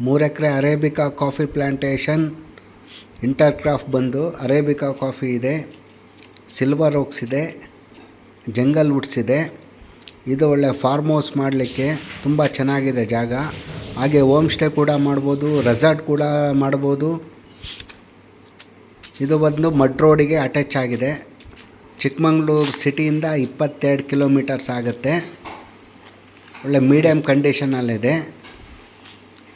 3 ಎಕರೆ arabica coffee plantation. ಇಂಟರ್ಕ್ರಾಫ್ಟ್ ಬಂದು arabica coffee ಇದೆ, silver ಓಕ್ಸ್ ಇದೆ, ಜಂಗಲ್ ವುಡ್ಸ್ ಇದೆ. ಇದು ಒಳ್ಳೆ ಫಾರ್ಮ್ ಹೌಸ್ ಮಾಡಲಿಕ್ಕೆ ತುಂಬ ಚೆನ್ನಾಗಿದೆ ಜಾಗ. ಹಾಗೆ ಹೋಮ್ ಸ್ಟೇ ಕೂಡ ಮಾಡ್ಬೋದು, ರೆಸಾರ್ಟ್ ಕೂಡ ಮಾಡ್ಬೋದು. ಇದು ಬಂದು ಮಡ್ ರೋಡಿಗೆ ಅಟ್ಯಾಚ್ ಆಗಿದೆ. ಚಿಕ್ಕಮಂಗ್ಳೂರು ಸಿಟಿಯಿಂದ 22 ಕಿಲೋಮೀಟರ್ಸ್ ಆಗುತ್ತೆ. ಒಳ್ಳೆ ಮೀಡಿಯಮ್ ಕಂಡೀಷನಲ್ಲಿದೆ.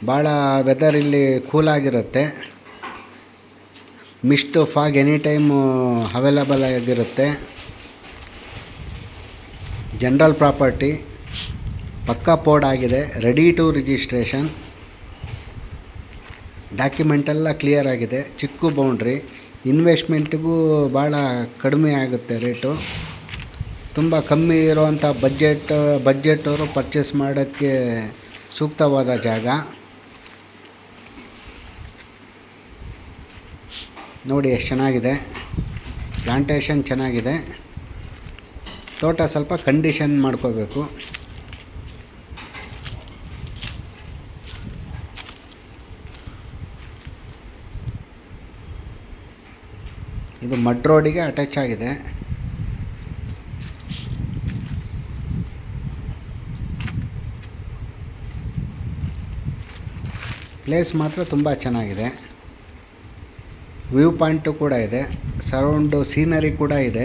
ಭಾಳ ವೆದರ್ ಇಲ್ಲಿ ಕೂಲಾಗಿರುತ್ತೆ. Mist fog any time available ಆಗಿರುತ್ತೆ. ಜನರಲ್ ಪ್ರಾಪರ್ಟಿ ಪಕ್ಕಾ ಪೋರ್ಡ್ ಆಗಿದೆ, ರೆಡಿ ಟು ರಿಜಿಸ್ಟ್ರೇಷನ್. ಡಾಕ್ಯುಮೆಂಟೆಲ್ಲ ಕ್ಲಿಯರ್ ಆಗಿದೆ. ಚಿಕ್ಕ ಬೌಂಡ್ರಿ, ಇನ್ವೆಸ್ಟ್ಮೆಂಟಿಗೂ ಭಾಳ ಕಡಿಮೆ ಆಗುತ್ತೆ ರೇಟು. ತುಂಬ ಕಮ್ಮಿ ಇರುವಂಥ ಬಡ್ಜೆಟವರು ಪರ್ಚೇಸ್ ಮಾಡೋಕ್ಕೆ ಸೂಕ್ತವಾದ ಜಾಗ. ನೋಡಿ ಎಷ್ಟು ಚೆನ್ನಾಗಿದೆ, ಪ್ಲಾಂಟೇಷನ್ ಚೆನ್ನಾಗಿದೆ. ತೋಟ ಸ್ವಲ್ಪ ಕಂಡೀಷನ್ ಮಾಡ್ಕೋಬೇಕು. ಇದು ಮಡ್ ರೋಡಿಗೆ ಅಟ್ಯಾಚ್ ಆಗಿದೆ. ಪ್ಲೇಸ್ ಮಾತ್ರ ತುಂಬ ಚೆನ್ನಾಗಿದೆ. ವ್ಯೂ ಪಾಯಿಂಟು ಕೂಡ ಇದೆ, ಸರೌಂಡು ಸೀನರಿ ಕೂಡ ಇದೆ.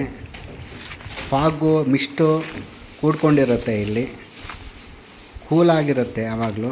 ಫಾಗು ಮಿಸ್ಟು ಕೂಡ್ಕೊಂಡಿರುತ್ತೆ ಇಲ್ಲಿ, ಕೂಲಾಗಿರುತ್ತೆ ಯಾವಾಗಲೂ.